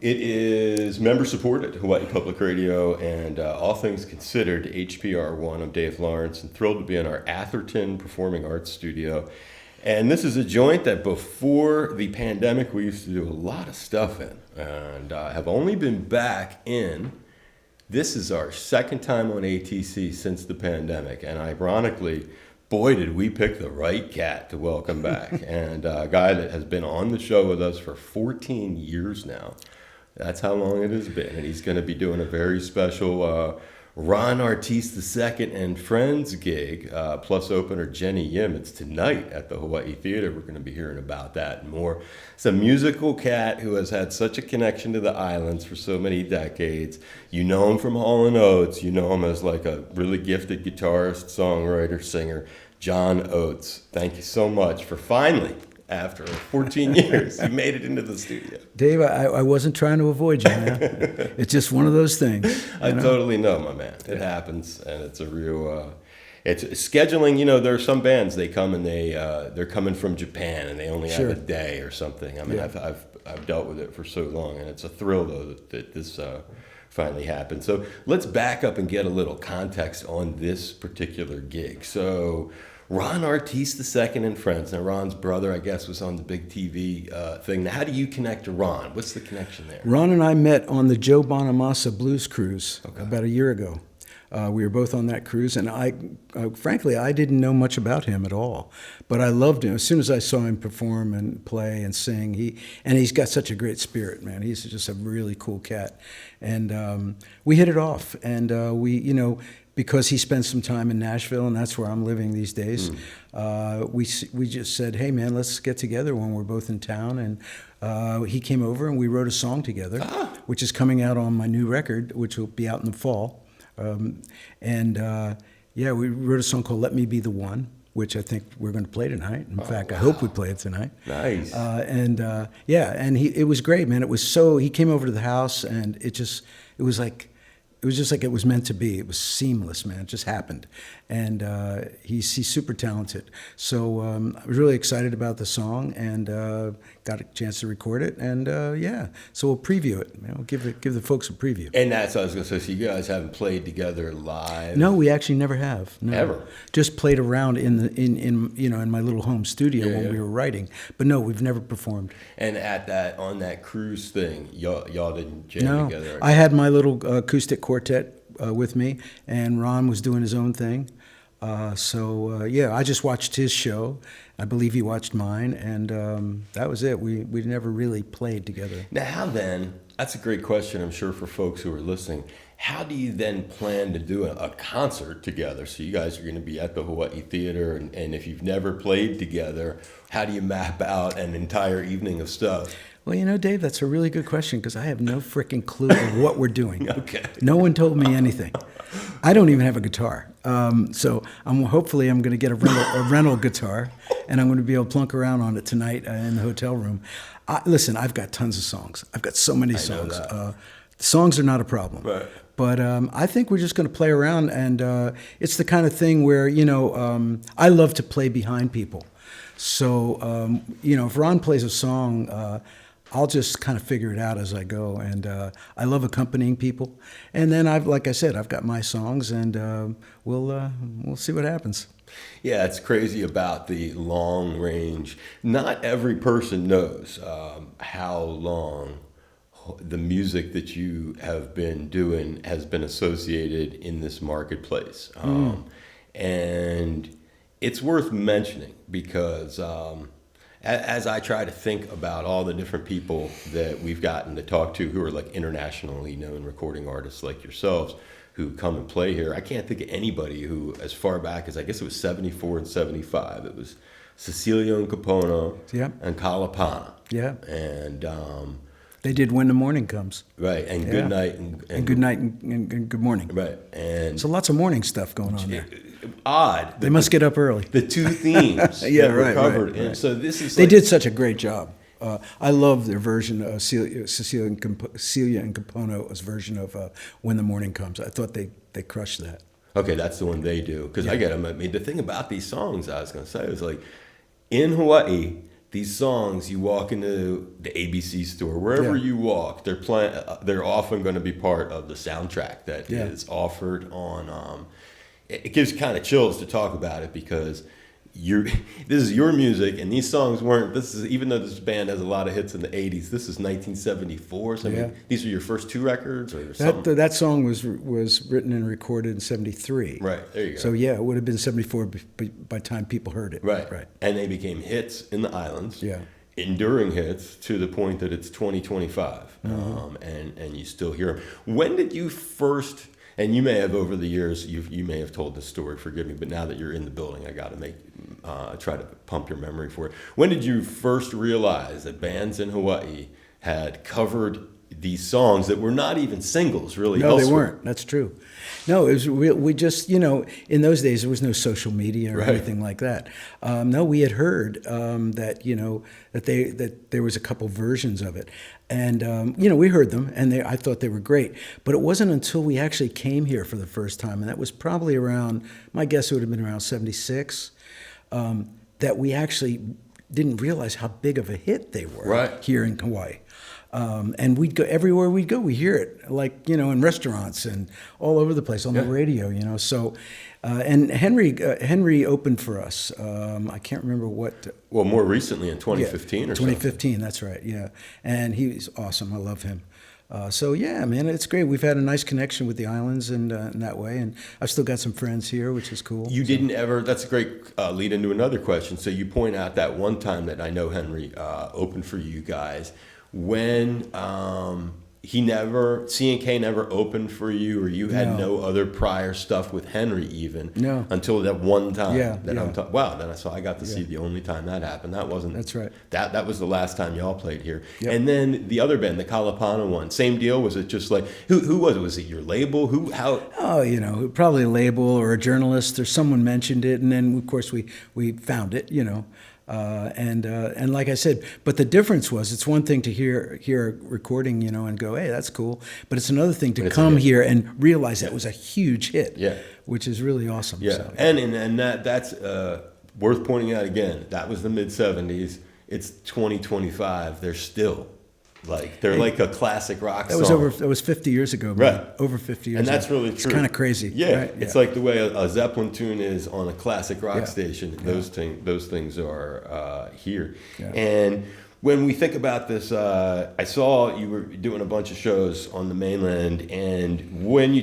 It is member supported, Hawaii Public Radio, and all things considered, HPR1. I'm Dave Lawrence, and thrilled to be in our Atherton Performing Arts Studio. And this is a joint that before the pandemic we used to do a lot of stuff in, and have only been back in. This is our second time on ATC since the pandemic, and ironically, boy, did we pick the right cat to welcome back. And a guy that has been on the show with us for 14 years now. That's how long it has been. And he's going to be doing a very special Ron Oates II and Friends gig, plus opener Jenny Yim. It's tonight at the Hawaii Theater. We're going to be hearing about that and more. It's a musical cat who has had such a connection to the islands for so many decades. You know him from Hall & Oates. You know him as like a really gifted guitarist, songwriter, singer, John Oates. Thank you so much for finally, after 14 years, you made it into the studio. Dave, I wasn't trying to avoid you, man. It's just one of those things. I totally know, my man. It happens, and it's a real... it's scheduling. You know, there are some bands, they come and they're coming from Japan, and they only have a day or something. I mean, yeah. I've dealt with it for so long, and it's a thrill, though, that this finally happened. So let's back up and get a little context on this particular gig. So... Ron Oates II and Friends. Now, Ron's brother, I guess, was on the big TV thing. Now, how do you connect to Ron? What's the connection there? Ron and I met on the Joe Bonamassa Blues Cruise about a year ago. We were both on that cruise, and frankly, I didn't know much about him at all. But I loved him. As soon as I saw him perform and play and sing, he's got such a great spirit, man. He's just a really cool cat. And we hit it off, and because he spent some time in Nashville, and that's where I'm living these days, we just said, hey, man, let's get together when we're both in town. And he came over, and we wrote a song together, which is coming out on my new record, which will be out in the fall. We wrote a song called Let Me Be the One, which I think we're going to play tonight. In fact, I hope we play it tonight. Nice. It was great, man. It was he came over to the house, and it was just like it was meant to be. It was seamless, man. It just happened. And he's super talented. So I was really excited about the song, and got a chance to record it. And so we'll preview it. We'll give the folks a preview. And that's what I was going to say. So you guys haven't played together live? No, we actually never have. No. Ever? Just played around in my little home studio when we were writing. But no, we've never performed. And on that cruise thing, y'all didn't jam together? I had my little acoustic quartet with me, and Ron was doing his own thing. I just watched his show. I believe he watched mine, and that was it. We never really played together. Now, how then, that's a great question, I'm sure, for folks who are listening. How do you then plan to do a concert together? So you guys are going to be at the Hawaii Theater, and if you've never played together, how do you map out an entire evening of stuff? Well, Dave, that's a really good question, because I have no freaking clue of what we're doing. Okay. No one told me anything. I don't even have a guitar. So hopefully I'm going to get a rental guitar, and I'm going to be able to plunk around on it tonight in the hotel room. Listen, I've got tons of songs. I've got so many songs. Songs are not a problem. Right. But I think we're just going to play around, and it's the kind of thing where, I love to play behind people. So, if Ron plays a song, I'll just kind of figure it out as I go, and I love accompanying people. And then like I said, I've got my songs, and we'll see what happens. Yeah, it's crazy about the long range. Not every person knows how long the music that you have been doing has been associated in this marketplace, and it's worth mentioning because. As I try to think about all the different people that we've gotten to talk to who are like internationally known recording artists like yourselves who come and play here, I can't think of anybody who, as far back as I guess it was 74 and 75, it was Cecilia and Capono and Kalapana. Yeah. And they did When the Morning Comes. Right, and Good Night. And Good Night and Good Morning. Right. And so lots of morning stuff going on there. Odd. They must get up early. The two themes that were covered. Right. And so this is they did such a great job. I love their version of Celia and Capono's version of When the Morning Comes. I thought they crushed that. Okay, that's the one they do. Because I get them. I mean, the thing about these songs I was going to say was like, in Hawaii, these songs, you walk into the ABC store, wherever Yeah. you walk, they're playing. They're often going to be part of the soundtrack that Yeah. is offered on. It gives kind of chills to talk about it because you're this is your music, and these songs weren't. This is even though this band has a lot of hits in the '80s. This is 1974. So I Yeah. mean, these are your first two records, or something. That song was written and recorded in '73. Right, there you go. So yeah, it would have been '74 by the time people heard it. Right. Right. And they became hits in the islands. Yeah. Enduring hits to the point that it's 2025. And you still hear them. When did you first, and you may have over the years, you may have told this story, forgive me, but now that you're in the building, I got to try to pump your memory for it. When did you first realize that bands in Hawaii had covered these songs that were not even singles, really? No, elsewhere? they weren't. That's true. No, it was we just, in those days there was no social media or Right. anything like that. No, we had heard that that there was a couple versions of it, and we heard them, and I thought they were great. But it wasn't until we actually came here for the first time, and that was probably around, my guess it would have been around '76, that we actually didn't realize how big of a hit they were Right. here in Hawaii. And we'd go everywhere we'd go, we hear it, like, in restaurants and all over the place on the radio, So, and Henry opened for us. I can't remember what. Well, more recently in 2015 or something. 2015, that's right, yeah. And he's awesome. I love him. So yeah, man, it's great. We've had a nice connection with the islands and in that way, and I've still got some friends here, which is cool. You didn't ever, that's a great lead into another question. So you point out that one time that I know Henry opened for you guys. When C&K never opened for you, or you had no other prior stuff with Henry even until that one time. Wow, then I got to see the only time that happened. That wasn't. That's right. That was the last time y'all played here. Yep. And then the other band, the Kalapana one, same deal. Was it just like who was it? Was it your label? How? Oh, probably a label or a journalist or someone mentioned it, and then of course we found it. And like I said, but the difference was, it's one thing to hear a recording, and go, hey, that's cool. But it's another thing to come here and realize that was a huge hit, which is really awesome. Yeah, So, and that's worth pointing out again. That was the mid '70s. It's 2025. They're still they're like a classic rock song. That was 50 years ago, man. Right? Over 50 years. And that's ago. really true. It's kind of crazy. Yeah, right? it's like the way a Zeppelin tune is on a classic rock station. Yeah. Those things are here. Yeah. And when we think about this, I saw you were doing a bunch of shows on the mainland, and when you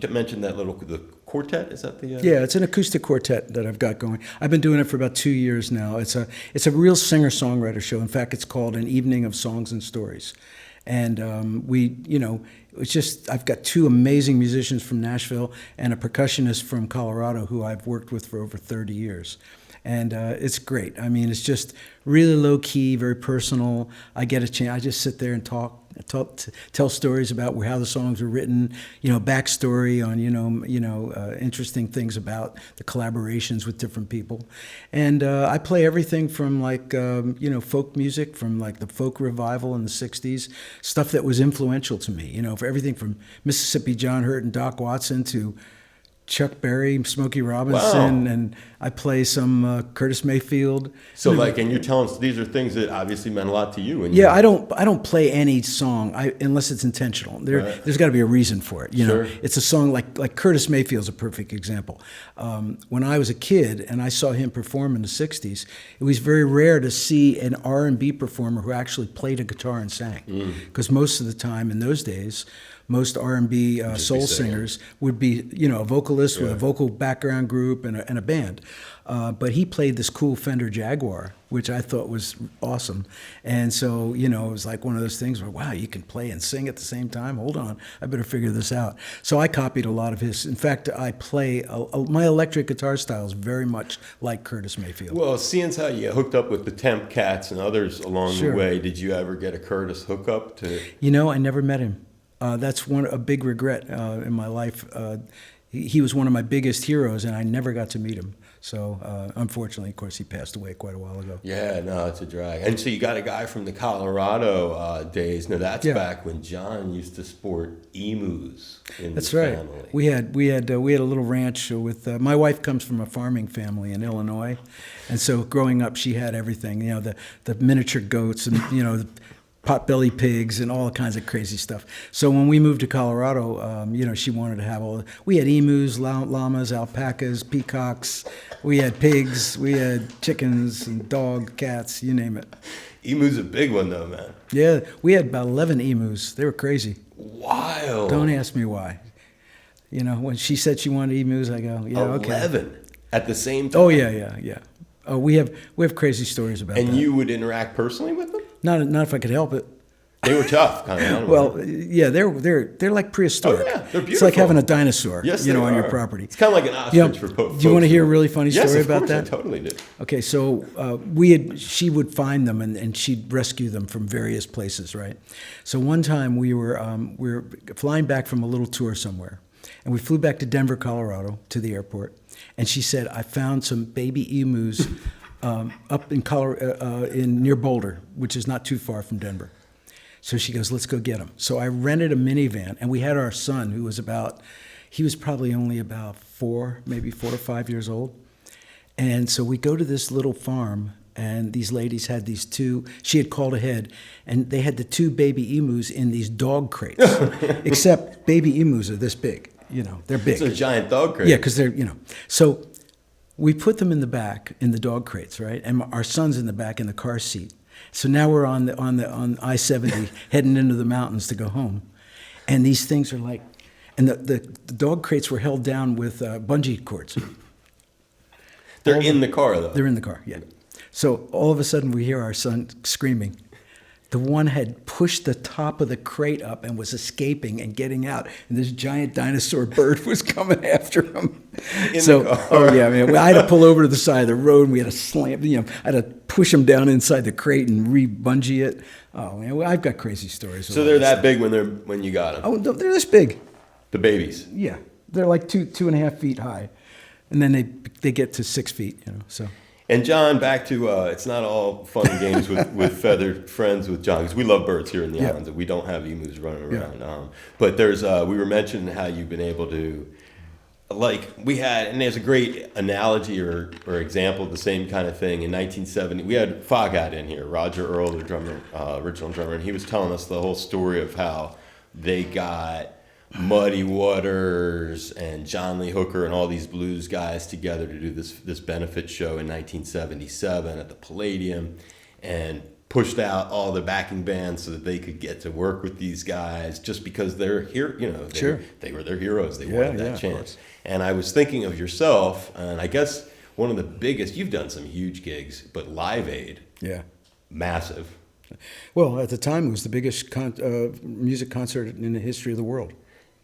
mentioned that the quartet. Is that the? Yeah, it's an acoustic quartet that I've got going. I've been doing it for about 2 years now. It's a real singer-songwriter show. In fact, it's called An Evening of Songs and Stories. And it's just, I've got two amazing musicians from Nashville and a percussionist from Colorado who I've worked with for over 30 years. And it's great. I mean, it's just really low key, very personal. I get a chance. I just sit there and tell stories about how the songs were written, backstory on, interesting things about the collaborations with different people. And I play everything from folk music, from the folk revival in the 60s, stuff that was influential to me, for everything from Mississippi John Hurt and Doc Watson to Chuck Berry, Smokey Robinson, and I play some Curtis Mayfield. So and you're telling us these are things that obviously meant a lot to you. And I don't play any song unless it's intentional. There's got to be a reason for it. Sure. It's a song like Curtis Mayfield's a perfect example. When I was a kid and I saw him perform in the '60s, it was very rare to see an R&B performer who actually played a guitar and sang, because most of the time in those days, most R&B soul singers would be, a vocalist with a vocal background group and a band. But he played this cool Fender Jaguar, which I thought was awesome. And so, it was like one of those things where, wow, you can play and sing at the same time? Hold on, I better figure this out. So I copied a lot of his. In fact, I play, my electric guitar style is very much like Curtis Mayfield. Well, seeing as how you hooked up with the Temp Cats and others along the way, did you ever get a Curtis hookup to? I never met him. That's a big regret in my life. He was one of my biggest heroes, and I never got to meet him. So unfortunately, of course, he passed away quite a while ago. Yeah, no, it's a drag. And so you got a guy from the Colorado days. Now that's back when John used to sport emus in That's the right. family. We had a little ranch with my wife comes from a farming family in Illinois, and so growing up she had everything. You know, the miniature goats and the potbelly pigs and all kinds of crazy stuff. So when we moved to Colorado, she wanted to have all. We had emus, llamas, alpacas, peacocks. We had pigs. We had chickens and dog, cats, you name it. Emu's a big one though, man. Yeah, we had about 11 emus. They were crazy. Wild. Don't ask me why. When she said she wanted emus, I go, yeah, 11 okay. 11 at the same time. Oh yeah. Oh, we have crazy stories about that. And you would interact personally with them? Not if I could help it. They were tough, kind of animals. Well, yeah, they're like prehistoric. Oh, yeah, they're beautiful. It's like having a dinosaur, Yes, on your are. property. It's kind of like an ostrich for folks. Do you want to hear a really funny story yes, about course, that? I totally do. Okay, so she would find them and she'd rescue them from various places, right? So one time we were flying back from a little tour somewhere, and we flew back to Denver, Colorado, to the airport, and she said, "I found some baby emus up in near Boulder, which is not too far from Denver." So she goes, "Let's go get them." So I rented a minivan, and we had our son, who was probably only about 4 to 5 years old. And so we go to this little farm, and these ladies had she had called ahead, and they had the 2 baby emus in these dog crates, except baby emus are this big, they're big. It's a giant dog crate. Yeah, because they're, So we put them in the back, in the dog crates, right? And our son's in the back in the car seat. So now we're on I-70 heading into the mountains to go home, and these things are like, and the dog crates were held down with bungee cords. They're in the car, though. They're in the car, yeah. So all of a sudden we hear our son screaming. The one had pushed the top of the crate up and was escaping and getting out, and this giant dinosaur bird was coming after him. The car. Oh yeah, man. I had to pull over to the side of the road, and we had to slam. I had to push him down inside the crate and re-bungee it. Oh man, I've got crazy stories. So they're that big when you got them. Oh, they're this big. The babies. Yeah, they're like 2.5 feet high, and then they get to 6 feet. So. And John, back to it's not all fun and games with feathered friends with John, because we love birds here in the islands, and we don't have emus running around. Yeah. But we were mentioning how you've been able to, and there's a great analogy or example of the same kind of thing. In 1970, we had Foghat in here, Roger Earl, the drummer, original drummer, and he was telling us the whole story of how they got Muddy Waters and John Lee Hooker and all these blues guys together to do this benefit show in 1977 at the Palladium, and pushed out all the backing bands so that they could get to work with these guys, just because they're here, Sure. they were their heroes. They wanted that chance. And I was thinking of yourself, and I guess one of the biggest, you've done some huge gigs, but Live Aid, massive. Well, at the time, it was the biggest music concert in the history of the world.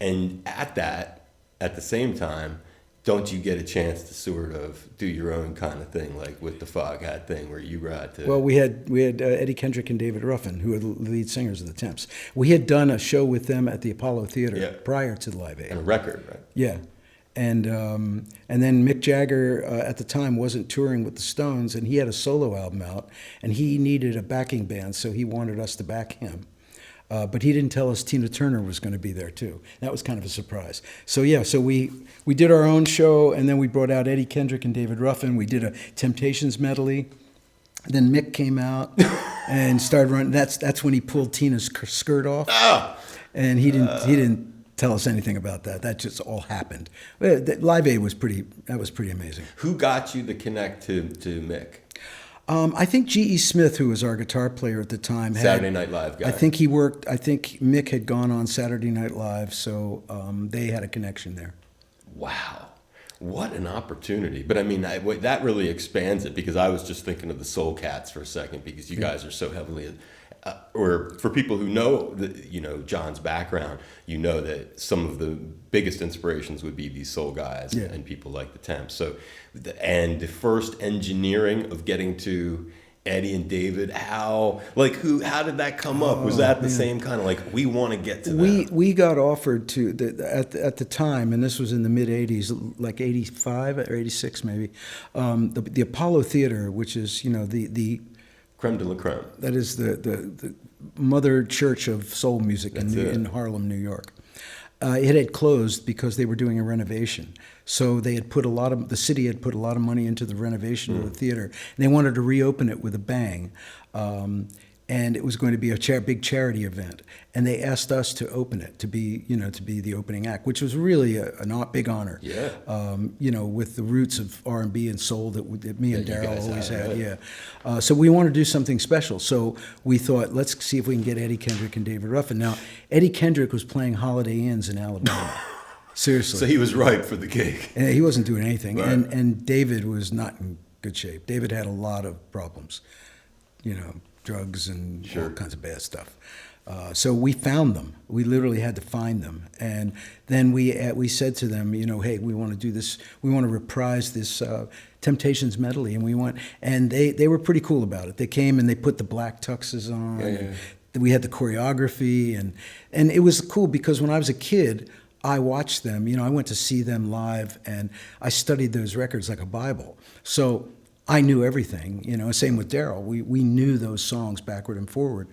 And at the same time, don't you get a chance to sort of do your own kind of thing, like with the Foghat thing, where you got to... Well, we had Eddie Kendrick and David Ruffin, who were the lead singers of the Temps. We had done a show with them at the Apollo Theater prior to the Live Aid. And a record, right? Yeah. And then Mick Jagger at the time wasn't touring with the Stones, and he had a solo album out, and he needed a backing band, so he wanted us to back him. But he didn't tell us Tina Turner was going to be there too. That was kind of a surprise. So we did our own show, and then we brought out Eddie Kendrick and David Ruffin. We did a Temptations medley. Then Mick came out and started running. That's when he pulled Tina's skirt off. And he didn't tell us anything about that. That just all happened. Live Aid was pretty amazing. Who got you to connect to Mick? I think G.E. Smith, who was our guitar player at the time, Saturday Night Live guy. I think Mick had gone on Saturday Night Live, so they had a connection there. Wow. What an opportunity. But I mean, that really expands it, because I was just thinking of the Soul Cats for a second, because you guys are so heavily... or for people who know John's background, that some of the biggest inspirations would be these soul guys and people like the Temps. So, and the first engineering of getting to Eddie and David, how did that come up? Was that the same kind of like, we want to get to them? We got offered to at the time, and this was in the mid '80s, like '85 or '86 maybe. The Apollo Theater, which is the Creme de la creme. that is the mother church of soul music in Harlem, New York. It had closed because they were doing a renovation. So they had the city had put a lot of money into the renovation of the theater, and they wanted to reopen it with a bang. And it was going to be a big charity event. And they asked us to open it, to be the opening act, which was really a big honor. Yeah. With the roots of R&B and soul that me and Daryl always had. Right? Yeah. So we wanted to do something special. So we thought, let's see if we can get Eddie Kendrick and David Ruffin. Now, Eddie Kendrick was playing Holiday Inns in Alabama. Seriously. So he was ripe for the gig. And he wasn't doing anything. Right. And David was not in good shape. David had a lot of problems, drugs and all kinds of bad stuff. So we found them. We literally had to find them. And then we said to them, hey, we want to do this. We want to reprise this Temptations medley. And they were pretty cool about it. They came and they put the black tuxes on. Yeah. We had the choreography. And it was cool because when I was a kid, I watched them. I went to see them live, and I studied those records like a Bible. So I knew everything, same with Daryl. We knew those songs backward and forward.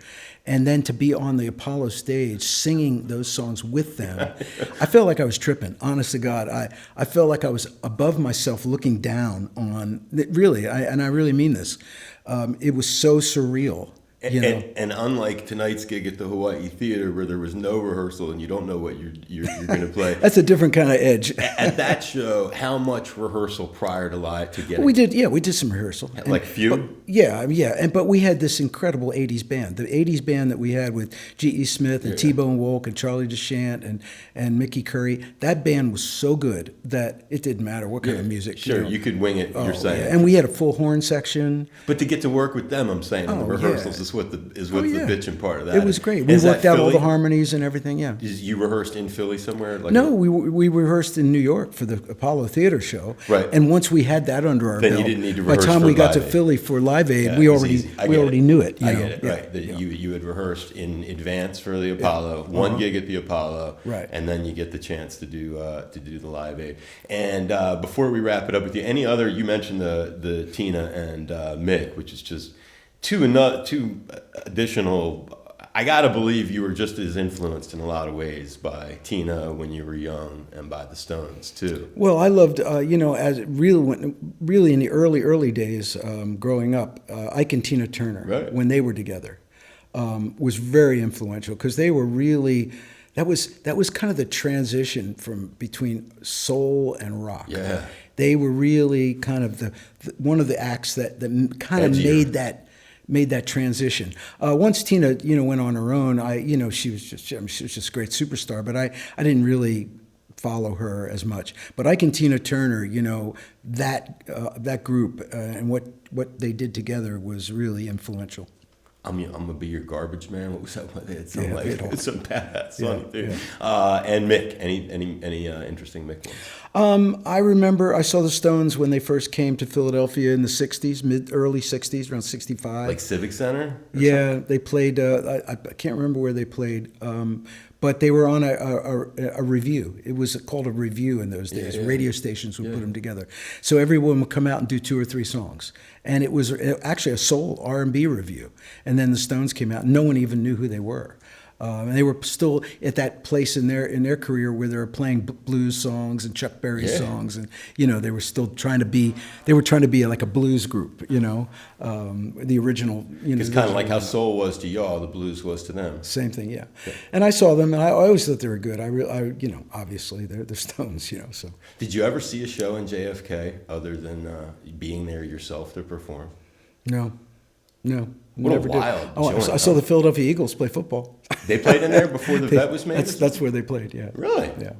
And then to be on the Apollo stage singing those songs with them, I felt like I was tripping, honest to God. I felt like I was above myself looking down on, really, and I really mean this. It was so surreal. And unlike tonight's gig at the Hawaii Theater, where there was no rehearsal and you don't know what you're going to play. That's a different kind of edge. At that show, how much rehearsal prior to live to get? We did some rehearsal. Like few? But we had this incredible '80s band. The '80s band that we had with G.E. Smith and T-Bone Walk and Charlie DeChant and Mickey Curry. That band was so good that it didn't matter what kind of music. Sure, you could wing it. You're saying, and we had a full horn section. But to get to work with them, I'm saying, in the rehearsals is what the bitching part of that. It was great. We worked out all the harmonies and everything. Yeah. You rehearsed in Philly somewhere? No, we rehearsed in New York for the Apollo Theater show. Right. And once we had that under our belt, you didn't need to rehearse. By the time for we got to Live Aid. Philly for Live Aid, we already knew it. I get it. Right. You had rehearsed in advance for the Apollo, one gig at the Apollo, right, and then you get the chance to do the Live Aid. And before we wrap it up with you, any other? You mentioned the Tina and Mick, which is just two additional. I gotta believe you were just as influenced in a lot of ways by Tina when you were young and by the Stones too. Well, I loved, as really in the early days growing up, Ike and Tina Turner, when they were together, was very influential because they were really. That was kind of the transition between soul and rock. Yeah, they were really kind of one of the acts that kind of made that transition. Once Tina, went on her own, she was just a great superstar, but I didn't really follow her as much. But Ike and Tina Turner, that group and what they did together was really influential. I'm gonna be your garbage man. What was that? It sounded like some badass song too. Yeah. And Mick, any interesting Mick ones? I remember I saw the Stones when they first came to Philadelphia in the '60s, early '60s, around '65. Like Civic Center? Yeah, they played. I can't remember where they played, but they were on a review. It was called a review in those days. Yeah. Radio stations would put them together. So everyone would come out and do 2 or 3 songs. And it was actually a soul R&B review. And then the Stones came out. No one even knew who they were. And they were still at that place in their career where they were playing blues songs and Chuck Berry songs, and they were still trying to be like a blues group, the original. It's kind of like how soul was to y'all, the blues was to them. Same thing, yeah. And I saw them, and I always thought they were good. Obviously they're Stones, So. Did you ever see a show in JFK other than being there yourself to perform? No. What a wild joint. I saw the Philadelphia Eagles play football. They played in there before the vet was made? That's where they played, yeah. Really? Yeah.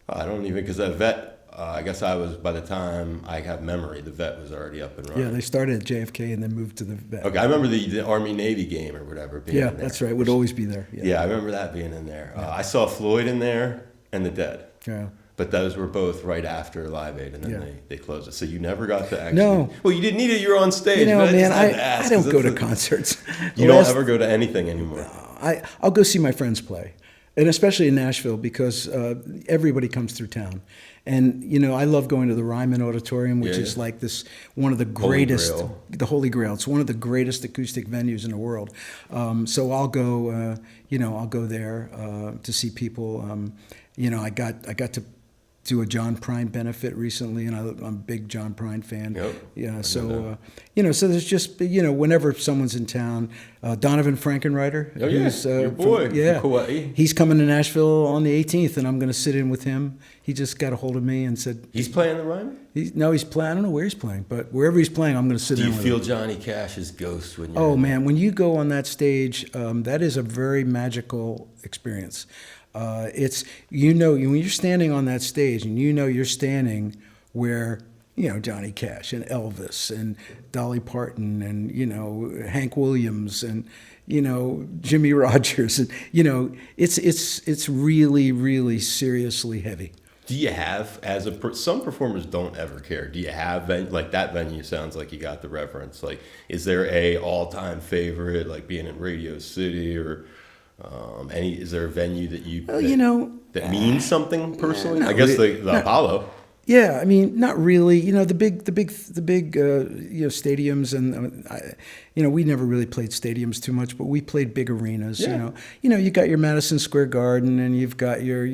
I don't even, because that vet, I guess by the time I have memory, the vet was already up and running. Yeah, they started at JFK and then moved to the vet. Okay, I remember the Army-Navy game or whatever being in there. Yeah, that's right. It would always be there. Yeah, I remember that being in there. I saw Floyd in there and the Dead. Yeah. But those were both right after Live Aid, and then Yeah. they closed it. So you never got to actually. No. Well, you didn't need it. You were on stage. You know, but man, just had to ask, I don't 'cause go to that's concerts. You don't ever go to anything anymore. I'll go see my friends play, and especially in Nashville because everybody comes through town. And you know, I love going to the Ryman Auditorium, which Yeah, is yeah. like this one of the Holy greatest, Grail. the Holy Grail. It's one of the greatest acoustic venues in the world. So I'll go, I'll go there to see people. You know, I got to do a John Prine benefit recently, and I'm a big John Prine fan. Yep. Yeah, so so there's just whenever someone's in town, Donovan Frankenreiter, Oh, yeah. Your boy from Kauai. he's coming to Nashville on the 18th, and I'm going to sit in with him. He just got a hold of me and said He's playing the Ryman? he's playing. I don't know where he's playing, but wherever he's playing, I'm going to sit Do in you with feel him. Johnny Cash's ghost when you're Oh in man, when you go on that stage, that is a very magical experience. It's when you're standing on that stage, and you're standing where Johnny Cash and Elvis and Dolly Parton and Hank Williams and Jimmy Rogers, and it's really, really seriously heavy. Do you have, some performers don't ever care. Do you have, like that venue sounds like you got the reference. Like, is there a all-time favorite, like being in Radio City or is there a venue that that means something personally? I guess the Apollo. Yeah, I mean, not really. The big stadiums, and we never really played stadiums too much, but we played big arenas. Yeah. You got your Madison Square Garden, and you've got your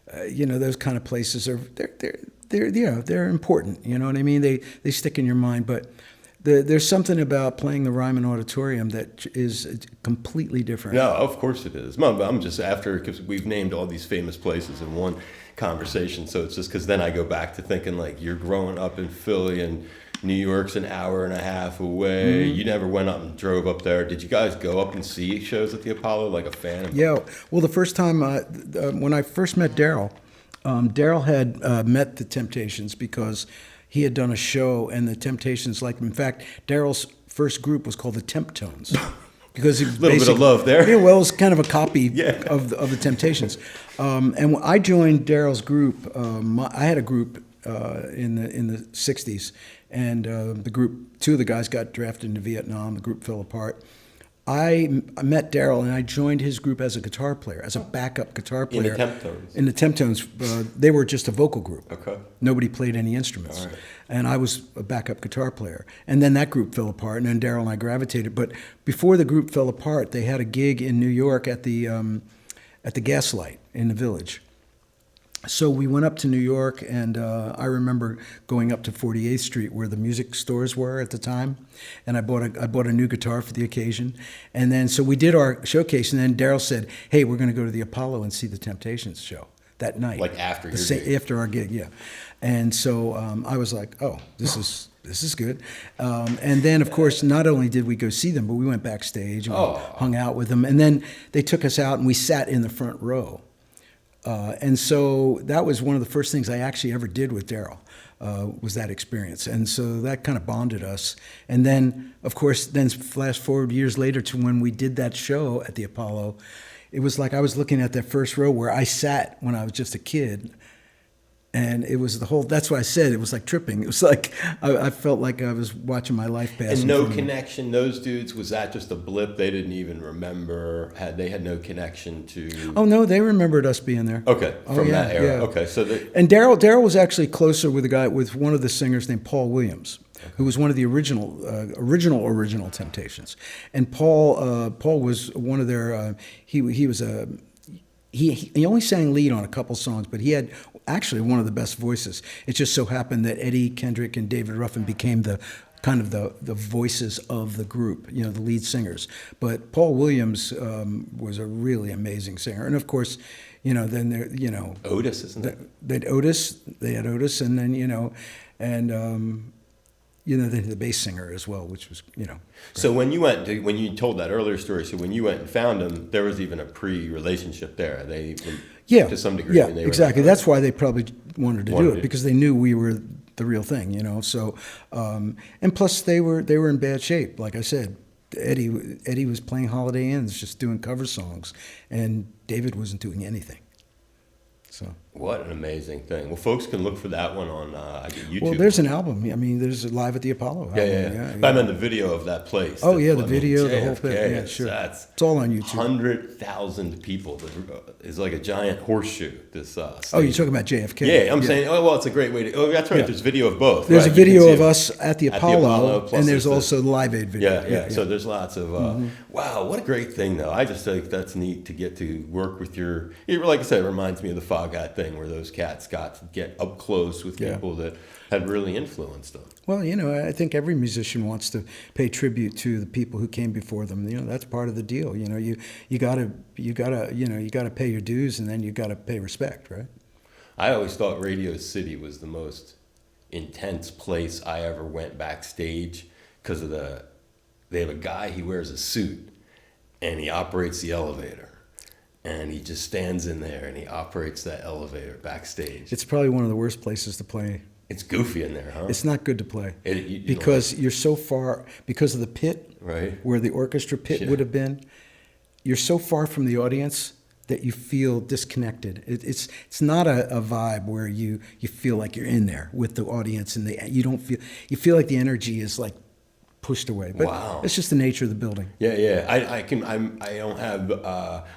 those kind of places are they're important. You know what I mean? They stick in your mind, but. There's something about playing the Ryman Auditorium that is completely different. No, of course it is. I'm just because we've named all these famous places in one conversation, so it's just because then I go back to thinking like you're growing up in Philly and New York's an hour and a half away. Mm-hmm. You never went up and drove up there. Did you guys go up and see shows at the Apollo like a fan? Yeah. Well, the first time when I first met Daryl, Daryl had met the Temptations because he had done a show, and the Temptations liked him. In fact, Daryl's first group was called the Temptones. Because a little bit of love there. Yeah, well, it was kind of a copy of the Temptations. And when I joined Daryl's group, I had a group in the 60s, and two of the guys got drafted into Vietnam. The group fell apart. I met Daryl, and I joined his group as a guitar player, as a backup guitar player. In the Temptones? In the Temptones. They were just a vocal group. Okay. Nobody played any instruments. All right. And I was a backup guitar player. And then that group fell apart, and then Daryl and I gravitated. But before the group fell apart, they had a gig in New York at the Gaslight in the Village. So we went up to New York, and I remember going up to 48th Street where the music stores were at the time, and I bought a new guitar for the occasion. And then so we did our showcase, and then Daryl said, "Hey, we're going to go to the Apollo and see the Temptations show that night." Like after your gig? After our gig, yeah. And so I was like, "Oh, this is good." And then, of course, not only did we go see them, but we went backstage and we hung out with them. And then they took us out, and we sat in the front row. And so that was one of the first things I actually ever did with Daryl, was that experience. And so that kind of bonded us. And then, of course, flash forward years later to when we did that show at the Apollo, it was like I was looking at that first row where I sat when I was just a kid. And it was that's why I said it was like tripping. It was like I felt like I was watching my life pass. And no connection. Those dudes, was that just a blip? They didn't even remember. They had no connection to. Oh no, they remembered us being there. Okay, from that era. Yeah. Okay, so and Daryl was actually closer with one of the singers named Paul Williams, who was one of the original Temptations. And Paul was one of their. He only sang lead on a couple songs, but he had actually one of the best voices. It just so happened that Eddie Kendrick and David Ruffin became the kind of the voices of the group, the lead singers. But Paul Williams was a really amazing singer, and of course, then there, Oates, isn't it? They had Oates, and then the bass singer as well, which was great. So when you told that earlier story, so when you went and found them, there was even a pre-relationship there. To some degree. Yeah, exactly. That's why they probably wanted to do it, because they knew we were the real thing, So, and plus they were in bad shape. Like I said, Eddie was playing Holiday Inns, just doing cover songs, and David wasn't doing anything. So. What an amazing thing. Well, folks can look for that one on YouTube. Well, there's an album. I mean, there's a Live at the Apollo album. Yeah. But I meant the video of that place. Oh, yeah, the video, the whole JFK, thing. Yeah, sure. It's all on YouTube. 100,000 people. It's like a giant horseshoe, this Oh, you're talking about JFK? Yeah, I'm saying, oh, well, it's a great way to, oh, that's right, there's video of both. There's right? a video of us at the Apollo, plus and there's the- also the Live Aid video. Yeah. So there's lots of, wow, what a great thing, though. I just think that's neat to get to work with your, like I said, it reminds me of the Fog Hat thing where those cats got to get up close with people that had really influenced them. Well, I think every musician wants to pay tribute to the people who came before them. That's part of the deal. You gotta pay your dues, and then you gotta pay respect, right? I always thought Radio City was the most intense place I ever went backstage because of they have a guy, he wears a suit and he operates the elevator. And he just stands in there and he operates that elevator backstage. It's probably one of the worst places to play. It's goofy in there, huh? It's not good to play You because you're so far, because of the pit, right, where the orchestra pit would have been. You're so far from the audience that you feel disconnected. It's not a vibe where you feel like you're in there with the audience and you feel like the energy is like pushed away. But wow. It's just the nature of the building. Yeah. I don't have,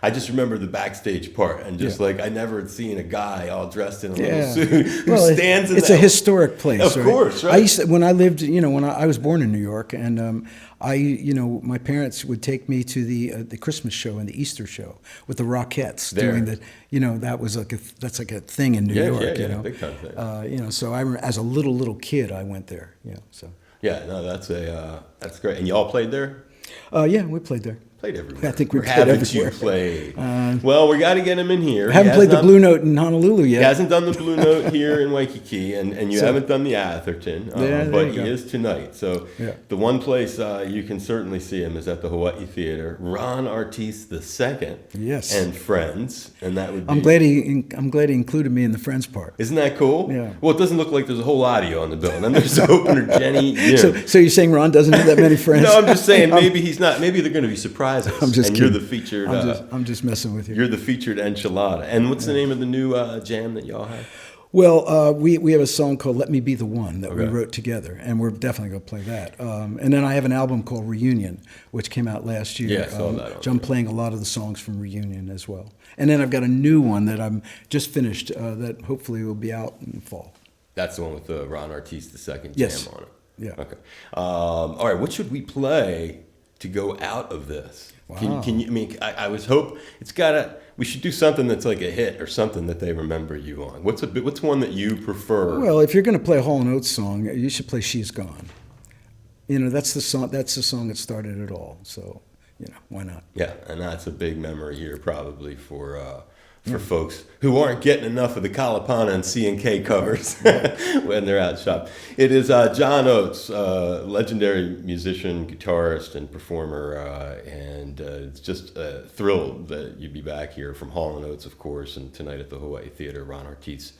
I just remember the backstage part and just like, I never had seen a guy all dressed in a little suit who stands in it's a historic place. Of course, right? When I lived, when I was born in New York, and my parents would take me to the Christmas show and the Easter show with the Rockettes doing that was that's like a thing in New York. Big time thing. So as a little kid, I went there. So. Yeah, no, that's great. And you all played there? Yeah, we played there. Played everywhere. I think we played haven't everywhere. You played? Well, we got to get him in here. I haven't played the Blue Note in Honolulu yet. He hasn't done the Blue Note here in Waikiki, and you haven't done the Atherton, but he is tonight. So the one place you can certainly see him is at the Hawaii Theater. Ron Artis II, yes, and friends, and that would be. I'm glad he included me in the friends part. Isn't that cool? Yeah. Well, it doesn't look like there's a whole lot of you on the bill. And then there's the opener, Jenny. So you're saying Ron doesn't have that many friends? No, I'm just saying maybe he's not. Maybe they're going to be surprises. I'm just kidding. You're the featured. I'm just messing with you. You're the featured enchilada. And what's the name of the new jam that y'all have? Well, we have a song called "Let Me Be the One" that we wrote together, and we're definitely going to play that. And then I have an album called Reunion, which came out last year. Yeah, I saw that. So I'm playing a lot of the songs from Reunion as well. And then I've got a new one that I'm just finished that hopefully will be out in the fall. That's the one with the Ron Artis II Yes. jam on it. Yeah. Okay. All right. What should we play to go out of this? Wow. Can you? I mean, I was hope it's gotta. We should do something that's like a hit or something that they remember you on. What's one that you prefer? Well, if you're going to play a Hall & Oates song, you should play "She's Gone." That's the song. That's the song that started it all. So, why not? Yeah, and that's a big memory here, probably for folks who aren't getting enough of the Kalapana and C&K covers when they're out shop. It is John Oates, legendary musician, guitarist, and performer, and it's just thrilled that you'd be back here from Hall & Oates, of course, and tonight at the Hawaii Theater, Ron Artis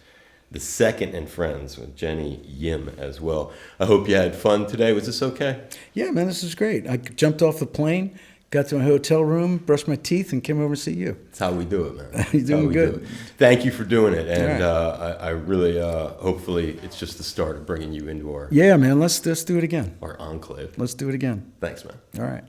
II and friends with Jenny Yim as well. I hope you had fun today. Was this okay? Yeah, man, this is great. I jumped off the plane, got to my hotel room, brushed my teeth, and came over to see you. That's how we do it, man. You're doing good. Thank you for doing it, and right. I really, hopefully, it's just the start of bringing you into our man. Let's do it again. Our enclave. Let's do it again. Thanks, man. All right.